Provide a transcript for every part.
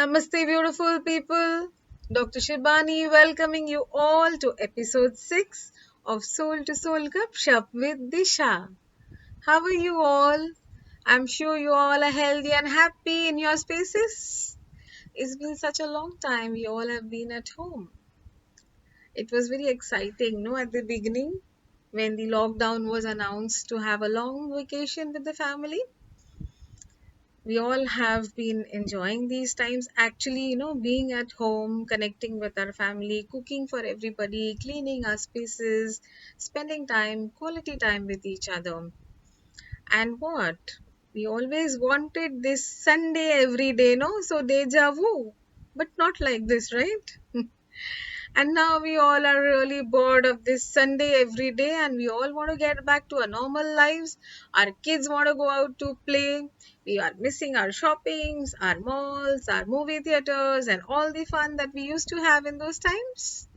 Namaste, beautiful people. Dr. Shibani welcoming you all to episode 6 of Soul to Soul Gupshup with Disha. How are you all? I'm sure you all are healthy and happy in your spaces. It's been such a long time we all have been at home. It was very exciting, no, at the beginning when the lockdown was announced to have a long vacation with the family. We all have been enjoying these times, actually, being at home, connecting with our family, cooking for everybody, cleaning our spaces, spending time, quality time with each other. And what, we always wanted this Sunday every day, no? So deja vu, but not like this, right? And now we all are really bored of this Sunday every day, and we all want to get back to our normal lives. Our kids want to go out to play. We are missing our shoppings, our malls, our movie theaters, and all the fun that we used to have in those times.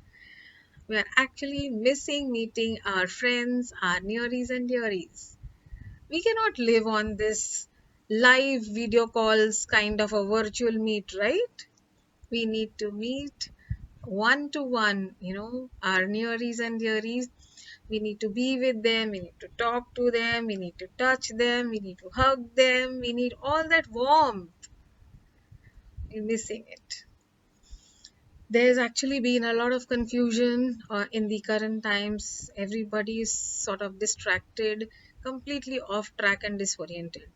We are actually missing meeting our friends, our nearies and dearies. We cannot live on this live video calls kind of a virtual meet, right? We need to meet one to one, our nearies and dearies. We need to be with them, we need to talk to them, we need to touch them, we need to hug them, we need all that warmth. We're missing it. There's actually been a lot of confusion in the current times. Everybody is sort of distracted, completely off track and disoriented.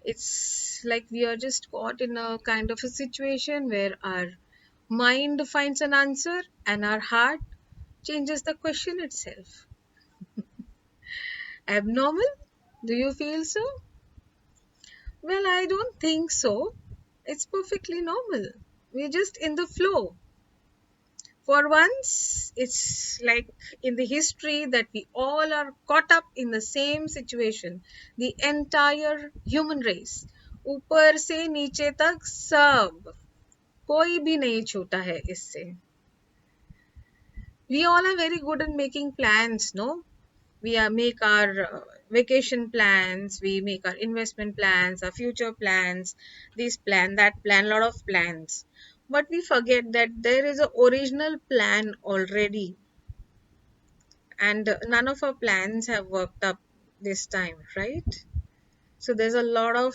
It's like we are just caught in a kind of a situation where our mind finds an answer and our heart changes the question itself. Abnormal? Do you feel so? Well, I don't think so. It's perfectly normal. We're just in the flow. For once, it's like in the history that we all are caught up in the same situation. The entire human race. ऊपर से नीचे तक सब कोई भी नहीं छूटा है इससे. We all are very good at making plans, no? Make our vacation plans, we make our investment plans, our future plans, this plan, that plan, lot of plans. But we forget that there is a original plan already, and none of our plans have worked up this time, right? So there's a lot of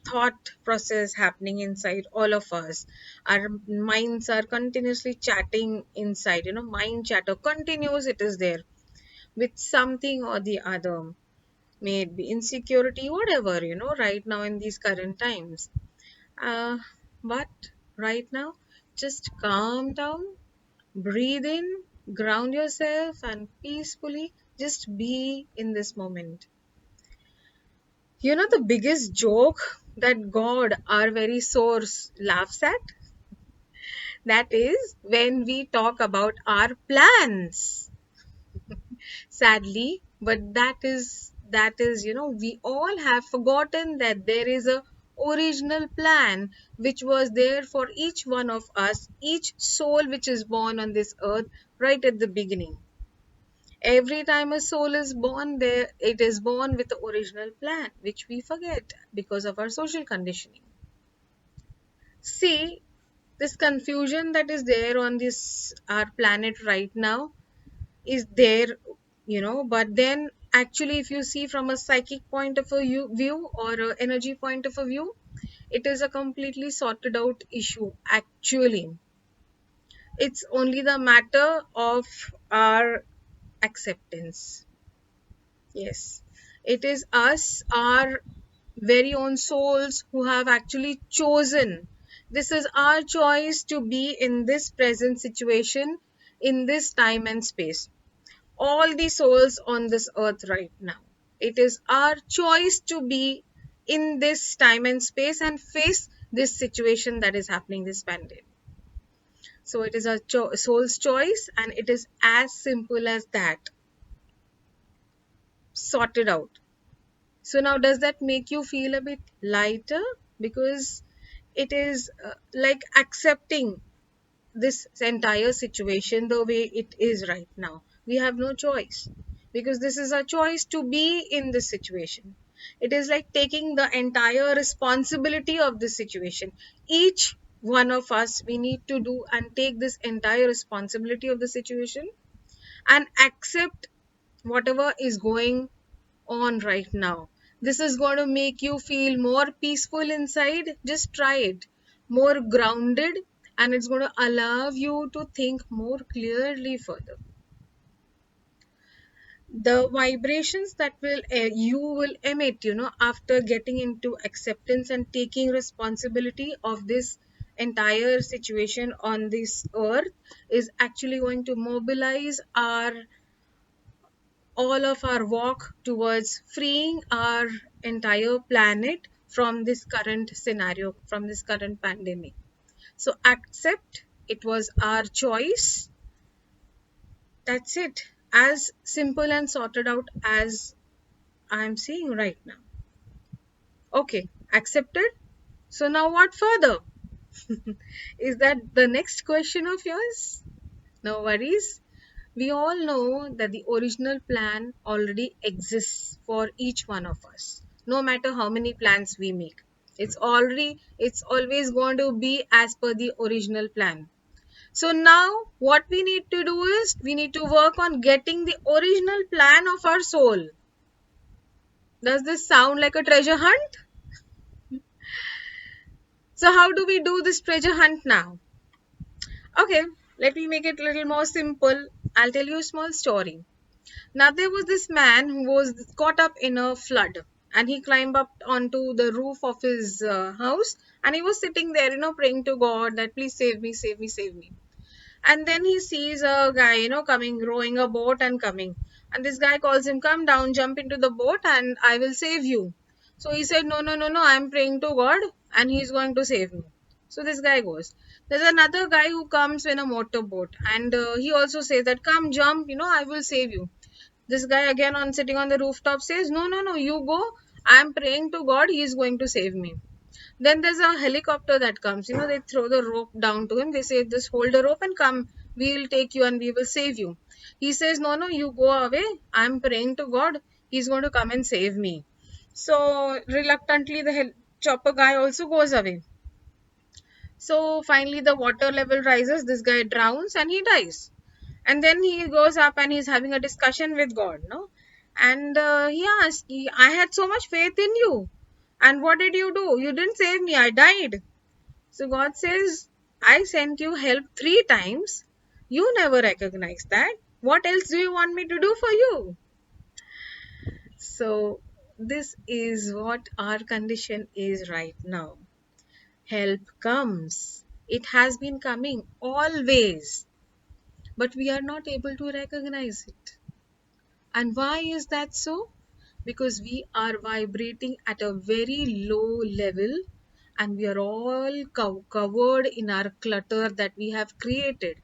thought process happening inside all of us. Our minds are continuously chatting inside, mind chatter continuous, it is there with something or the other, may it be insecurity, whatever, right now in these current times. uh, but right now, just calm down, breathe in, ground yourself, and peacefully just be in this moment. The biggest joke that God, our very source, laughs at, that is when we talk about our plans. Sadly, but that is we all have forgotten that there is a original plan which was there for each one of us, each soul which is born on this earth, right at the beginning. Every time a soul is born, there it is born with the original plan, which we forget because of our social conditioning. See, this confusion that is there on this our planet right now is there, but then actually, if you see from a psychic point of view or a energy point of a view, it is a completely sorted out issue. Actually, it's only the matter of our acceptance. Yes, it is us, our very own souls, who have actually chosen. This is our choice to be in this present situation, in this time and space. All the souls on this earth right now. It is our choice to be in this time and space and face this situation that is happening, this pandemic. So it is our soul's choice, and it is as simple as that. Sorted out. So now, does that make you feel a bit lighter? Because it is like accepting this entire situation the way it is right now. We have no choice because this is a choice to be in this situation. It is like taking the entire responsibility of this situation. Each one of us, we need to do and take this entire responsibility of the situation and accept whatever is going on right now. This is going to make you feel more peaceful inside. Just try it. More grounded, and it's going to allow you to think more clearly further. The vibrations that will you will emit, after getting into acceptance and taking responsibility of this entire situation on this earth is actually going to mobilize our all of our walk towards freeing our entire planet from this current scenario, from this current pandemic. So accept it was our choice. That's it. As simple and sorted out as I'm seeing right now. Okay, accepted. So now what further? Is that the next question of yours? No worries. We all know that the original plan already exists for each one of us, no matter how many plans we make. It's always going to be as per the original plan. So now what we need to do is we need to work on getting the original plan of our soul. Does this sound like a treasure hunt? So how do we do this treasure hunt now? Okay, let me make it a little more simple. I'll tell you a small story. Now there was this man who was caught up in a flood, and he climbed up onto the roof of his house, and he was sitting there, praying to God that please save me, save me, save me. And then he sees a guy, coming, rowing a boat and coming. And this guy calls him, come down, jump into the boat, and I will save you. So he said, no, no, no, no, I'm praying to God, and he's going to save me. So this guy goes. There's another guy who comes in a motorboat, and he also says that, come, jump, I will save you. This guy again on sitting on the rooftop says, no, no, no, you go. I'm praying to God, he's going to save me. Then there's a helicopter that comes. They throw the rope down to him. They say, just hold the rope and come. We will take you and we will save you. He says, no, no, you go away. I'm praying to God. He's going to come and save me. So reluctantly, the chopper guy also goes away. So finally, the water level rises. This guy drowns and he dies. And then he goes up and he's having a discussion with God, no? And he asked, I had so much faith in you. And what did you do? You didn't save me. I died. So God says, I sent you help 3 times. You never recognized that. What else do you want me to do for you? So, this is what our condition is right now. Help comes. It has been coming always, but we are not able to recognize it. And why is that so? Because we are vibrating at a very low level and we are all covered in our clutter that we have created.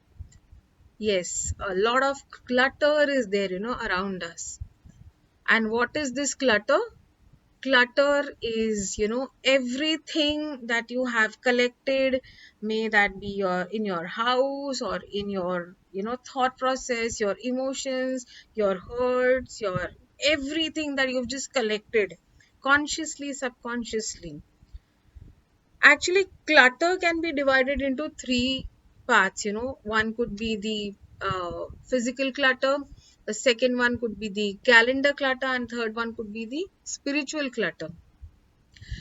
Yes, a lot of clutter is there, around us. And what is this clutter? Clutter is, everything that you have collected, may that be in your house or in your, thought process, your emotions, your hurts, your everything that you've just collected consciously, subconsciously. Actually, clutter can be divided into 3 parts. One could be the physical clutter, the second one could be the calendar clutter, and third one could be the spiritual clutter.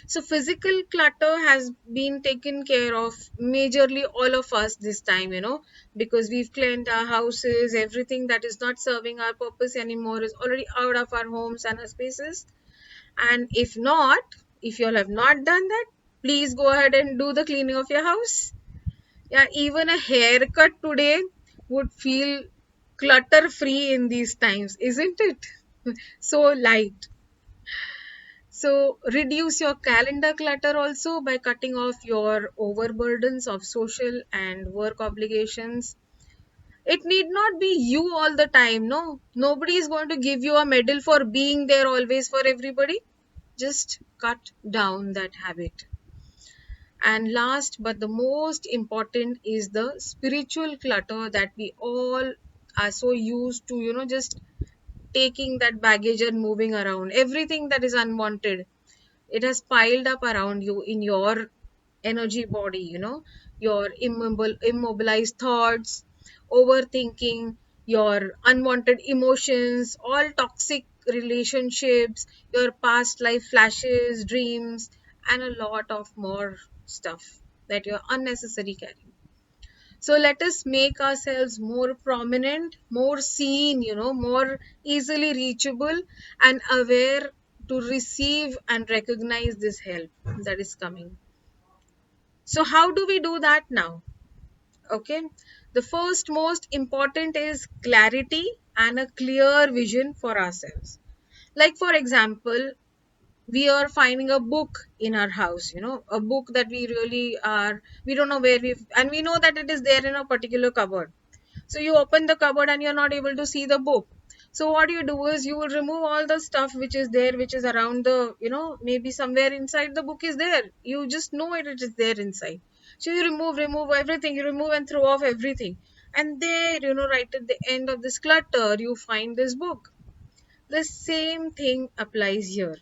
So, physical clutter has been taken care of majorly all of us this time, because we've cleaned our houses, everything that is not serving our purpose anymore is already out of our homes and our spaces. And if not, if you all have not done that, please go ahead and do the cleaning of your house. Yeah, even a haircut today would feel clutter free in these times, isn't it? So light. So reduce your calendar clutter also by cutting off your overburdens of social and work obligations. It need not be you all the time, no. Nobody is going to give you a medal for being there always for everybody. Just cut down that habit. And last but the most important is the spiritual clutter that we all are so used to, just taking that baggage and moving around. Everything that is unwanted, it has piled up around you in your energy body, your immobilized thoughts, overthinking, your unwanted emotions, all toxic relationships, your past life flashes, dreams, and a lot of more stuff that you're unnecessary carrying. So let us make ourselves more prominent, more seen, more easily reachable and aware to receive and recognize this help that is coming. So how do we do that now? Okay. The first most important is clarity and a clear vision for ourselves. Like for example, we are finding a book in our house, a book that we really are, we don't know where and we know that it is there in a particular cupboard. So you open the cupboard and you're not able to see the book. So what you do is you will remove all the stuff which is there, which is around the, maybe somewhere inside the book is there. You just know it is there inside. So you remove everything, you remove and throw off everything. And there, right at the end of this clutter, you find this book. The same thing applies here.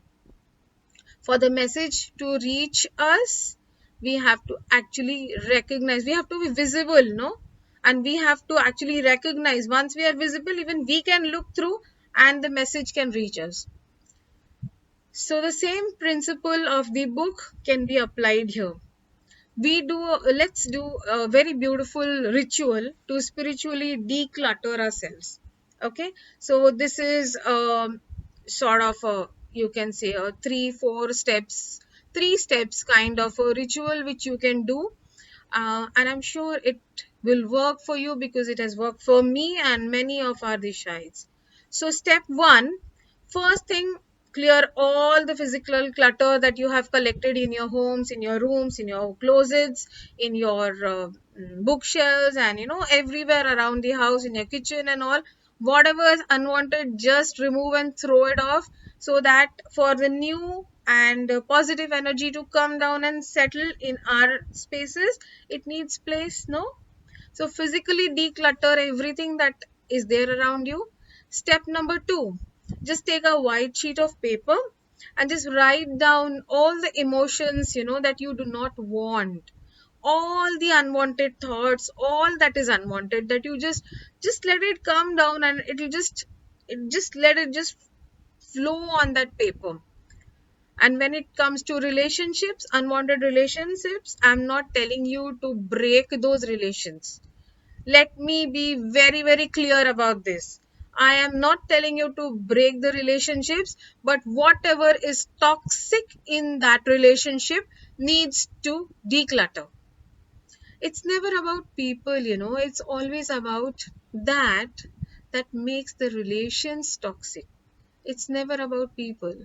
For the message to reach us, we have to actually recognize, we have to be visible, no, and we have to actually recognize. Once we are visible, even we can look through and the message can reach us. So the same principle of the book can be applied here. Let's do a very beautiful ritual to spiritually declutter ourselves. Okay, so this is sort of a, you can say, a three steps kind of a ritual which you can do, and I'm sure it will work for you because it has worked for me and many of our Dishites. So step one, first thing, clear all the physical clutter that you have collected in your homes, in your rooms, in your closets, in your bookshelves, and everywhere around the house, in your kitchen and all. Whatever is unwanted, just remove and throw it off, so that for the new and positive energy to come down and settle in our spaces, it needs place, no? So physically declutter everything that is there around you. Step number two, just take a white sheet of paper and just write down all the emotions, that you do not want, all the unwanted thoughts, all that is unwanted, that you just let it come down, and it just let it just flow on that paper. And when it comes to relationships, unwanted relationships, I'm not telling you to break those relations. Let me be very, very clear about this. I am not telling you to break the relationships, but whatever is toxic in that relationship needs to declutter. It's never about people, it's always about that makes the relations toxic. It's never about people.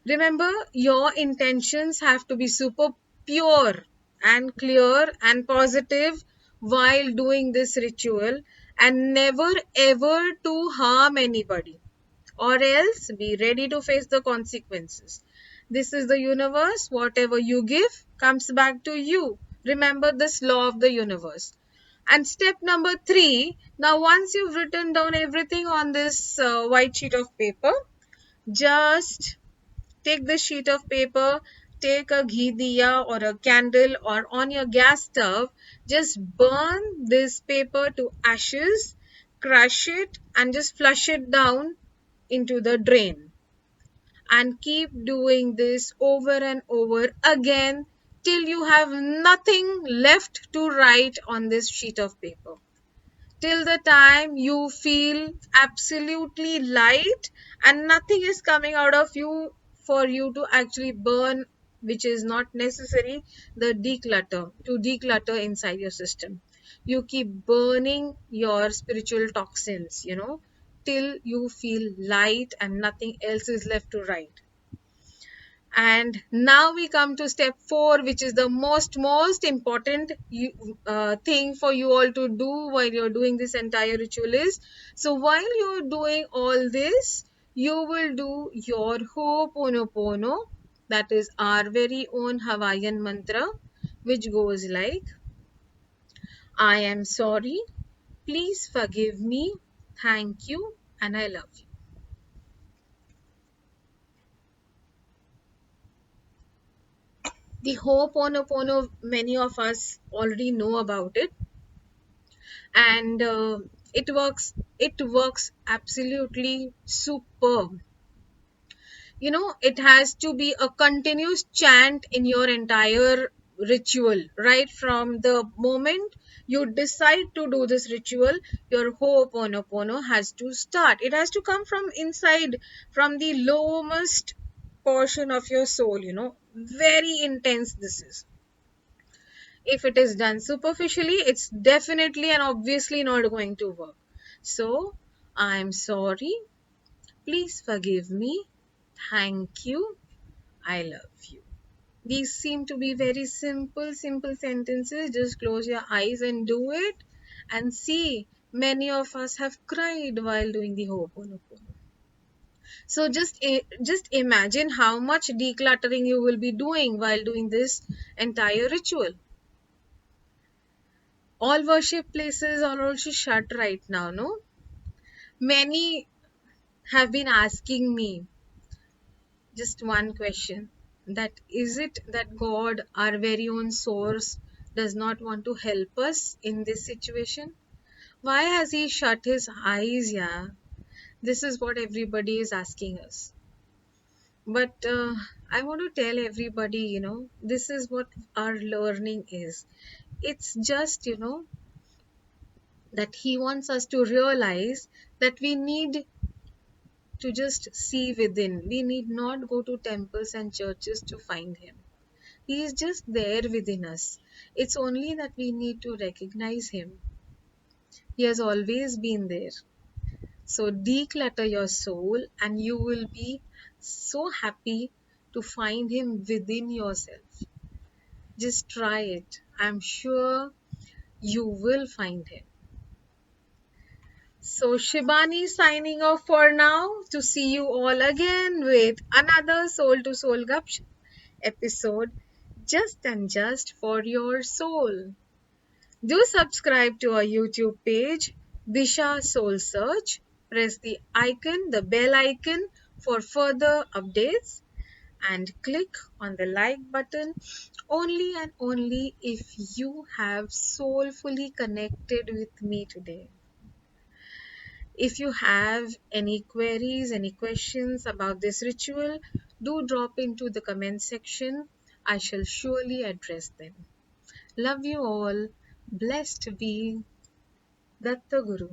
Remember, your intentions have to be super pure and clear and positive while doing this ritual, and never ever to harm anybody, or else be ready to face the consequences. This is the universe. Whatever you give comes back to you. Remember this law of the universe. And step number three, now once you've written down everything on this white sheet of paper, just take the sheet of paper, take a ghee diya or a candle, or on your gas stove, just burn this paper to ashes, crush it, and just flush it down into the drain. And keep doing this over and over again till you have nothing left to write on this sheet of paper, till the time you feel absolutely light and nothing is coming out of you for you to actually burn, which is not necessary. The declutter, to declutter inside your system, you keep burning your spiritual toxins, till you feel light and nothing else is left to write. And now we come to step 4, which is the most important thing for you all to do while you're doing this entire ritual is, so while you're doing all this, you will do your Ho'oponopono, that is our very own Hawaiian mantra, which goes like, I am sorry, please forgive me, thank you, and I love you. The Ho'oponopono, many of us already know about it, and it works absolutely superb. It has to be a continuous chant in your entire ritual. Right from the moment you decide to do this ritual, your Ho'oponopono has to start. It has to come from inside, from the lowest portion of your soul. Very intense this is. If it is done superficially, it's definitely and obviously not going to work. So I'm sorry, please forgive me, thank you, I love you. These seem to be very simple sentences. Just close your eyes and do it, and see, many of us have cried while doing the Ho'oponopono. So just imagine how much decluttering you will be doing while doing this entire ritual. All worship places are also shut right now, no? Many have been asking me just one question, that is it that God, our very own source, does not want to help us in this situation? Why has he shut his eyes? Yeah, this is what everybody is asking us. But I want to tell everybody, this is what our learning is. It's just, that he wants us to realize that we need to just see within. We need not go to temples and churches to find him. He is just there within us. It's only that we need to recognize him. He has always been there. So declutter your soul and you will be so happy to find him within yourself. Just try it. I'm sure you will find him. So Shibani signing off for now, to see you all again with another Soul to Soul Gupshup episode, just and just for your soul. Do subscribe to our YouTube page, Disha Soul Search. Press the bell icon for further updates, and click on the like button only and only if you have soulfully connected with me today. If you have any queries, any questions about this ritual, do drop into the comment section. I shall surely address them. Love you all. Blessed be Datta Guru.